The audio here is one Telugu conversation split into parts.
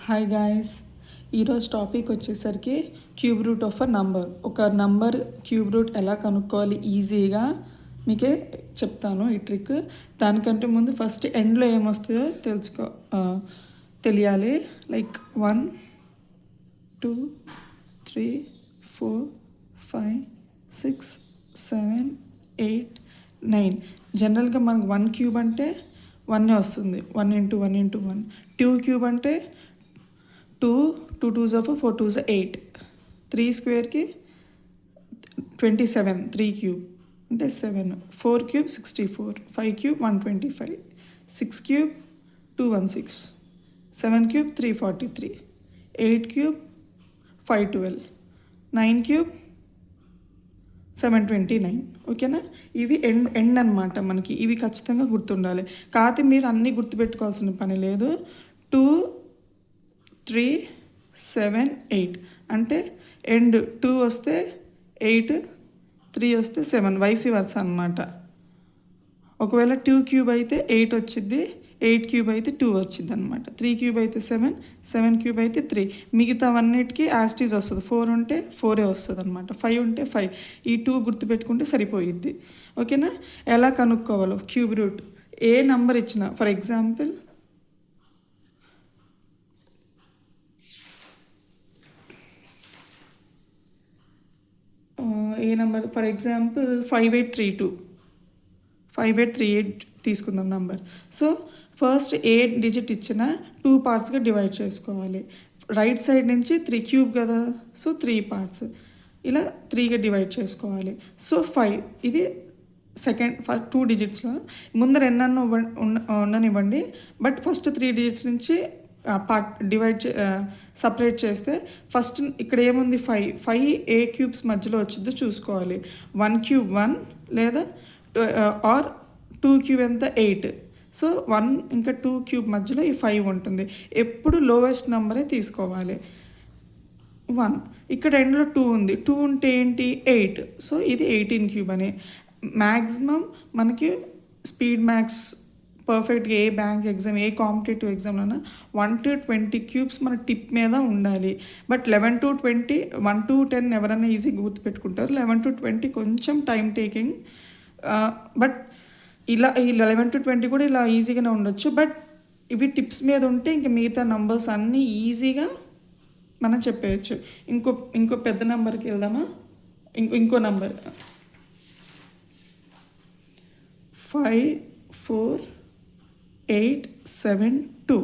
హాయ్ గాయస్, ఈరోజు టాపిక్ వచ్చేసరికి cube root of a number. ఒక నంబర్ క్యూబ్ రూట్ ఎలా కనుక్కోవాలి ఈజీగా మీకే చెప్తాను ఈ ట్రిక్. దానికంటే ముందు ఫస్ట్ ఎండ్లో ఏమొస్తుందో తెలియాలి. లైక్ 1 2 3 4 5 6 7 8 9. జనరల్గా మనకు 1 క్యూబ్ అంటే 1 వస్తుంది. 1 ఇంటూ 1 ఇంటూ 1. 2 క్యూబ్ అంటే 2 2 2s 4 2s 8. 3 స్క్వేర్కి 27. 3 క్యూబ్ అంటే 7. 4 cube 64. 5 cube 125. 6 cube 216. 7 cube 343. 8 cube 512. 9 cube 729. ఓకేనా? ఇవి ఎండ్ అనమాట. మనకి ఇవి ఖచ్చితంగా గుర్తుండాలి. కాకపోతే మీరు అన్నీ గుర్తుపెట్టుకోవాల్సిన పని లేదు. 2 3 7 8 అంటే ఎండ్ 2 వస్తే 8, 3 వస్తే 7, వైసి వర్స అనమాట. ఒకవేళ 2 క్యూబ్ అయితే 8 వచ్చింది, 8 క్యూబ్ అయితే 2 వచ్చింది అనమాట. 3 క్యూబ్ అయితే 7, 7 క్యూబ్ అయితే 3. మిగతా అన్నిటికీ యాస్టీస్ వస్తుంది. 4 ఉంటే 4 వస్తుంది అనమాట. 5 ఉంటే 5. ఈ 2 గుర్తుపెట్టుకుంటే సరిపోయిద్ది. ఓకేనా? ఎలా కనుక్కోవాలో క్యూబ్ రూట్ ఏ నంబర్ ఇచ్చినా, for example A number, for example 5838 తీసుకుందాం నెంబర్. సో ఫస్ట్ ఏ డిజిట్ ఇచ్చిన 2 పార్ట్స్గా డివైడ్ చేసుకోవాలి. రైట్ సైడ్ నుంచి 3 క్యూబ్ కదా, సో 3 పార్ట్స్ ఇలా 3గా డివైడ్ చేసుకోవాలి. సో 5 ఇది సెకండ్ 2 డిజిట్స్లో. ముందర ఎన్నో ఉండనివ్వండి, బట్ ఫస్ట్ 3 డిజిట్స్ నుంచి సపరేట్ చేస్తే ఫస్ట్ ఇక్కడ ఏముంది 5 ఏ క్యూబ్స్ మధ్యలో వచ్చిందో చూసుకోవాలి. 1 క్యూబ్ 1 లేదా ఆర్ 2 క్యూబ్ ఎంత 8. సో 1 ఇంకా 2 క్యూబ్ మధ్యలో ఈ 5 ఉంటుంది. ఎప్పుడు లోవెస్ట్ నెంబరే తీసుకోవాలి. 1 ఇక్కడ ఎండ్లో 2 ఉంది. 2 ఉంటే ఏంటి 8. సో ఇది 18 క్యూబ్ అని. మ్యాక్సిమం మనకి స్పీడ్ మ్యాథ్స్ పర్ఫెక్ట్గా ఏ బ్యాంక్ ఎగ్జామ్, ఏ కాంపిటేటివ్ ఎగ్జామ్లోనా 1 to 20 క్యూబ్స్ మన టిప్ మీద ఉండాలి. బట్ 11 to 20, 1 to 10 ఎవరైనా ఈజీగా గుర్తుపెట్టుకుంటారు. 11 to 20 కొంచెం టైం టేకింగ్. బట్ ఇలా ఈ 11 to 20 కూడా ఇలా ఈజీగానే ఉండొచ్చు. బట్ ఇవి టిప్స్ మీద ఉంటే ఇంకా మిగతా నంబర్స్ అన్నీ ఈజీగా మనం చెప్పేయచ్చు. ఇంకో పెద్ద నెంబర్కి వెళ్దామా? ఇంకో నెంబర్ 5 4 8 7 2.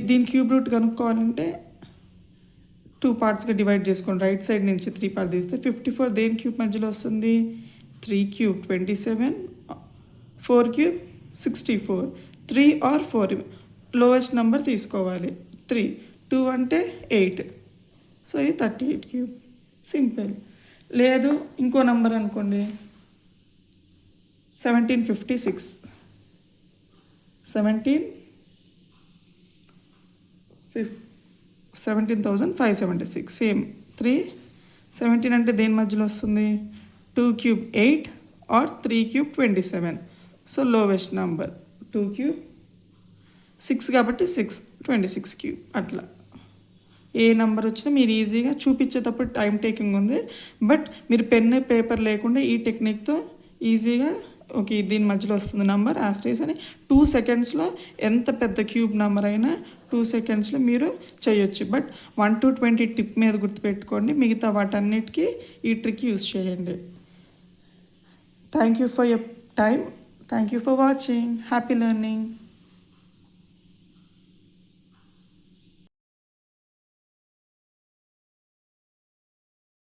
దీని క్యూబ్ రూట్ కనుక్కోవాలంటే 2 పార్ట్స్గా డివైడ్ చేసుకోండి. రైట్ సైడ్ నుంచి 3 పార్ట్ తీస్తే 54 దేని క్యూబ్ మధ్యలో వస్తుంది? 3 cube 27, 4 cube 64. 3 or 4 lowest number తీసుకోవాలి. 3 2 అంటే 8. సో ఇది 38 క్యూబ్. సింపుల్. లేదు ఇంకో నెంబర్ అనుకోండి 1756. 17,576. సేమ్ 3 17 అంటే దేని మధ్యలో వస్తుంది? 2 cube 8 or 3 cube 27. So lowest number 2 cube 6 కాబట్టి 6 26 క్యూబ్. అట్లా ఏ నెంబర్ వచ్చినా మీరు ఈజీగా చూపించేటప్పుడు టైం టేకింగ్ ఉంది. బట్ మీరు పెన్ పేపర్ లేకుండా ఈ టెక్నిక్తో ఈజీగా ఓకే దీని మధ్యలో వస్తుంది నెంబర్ యాస్టేస్ అని 2 సెకండ్స్లో ఎంత పెద్ద క్యూబ్ నెంబర్ అయినా 2 సెకండ్స్లో మీరు చేయొచ్చు. బట్ 1 to 20 టిప్ మీద గుర్తుపెట్టుకోండి. మిగతా వాటన్నిటికీ ఈ ట్రిక్ యూస్ చేయండి. Thank you for your time. Thank you for watching. Happy learning.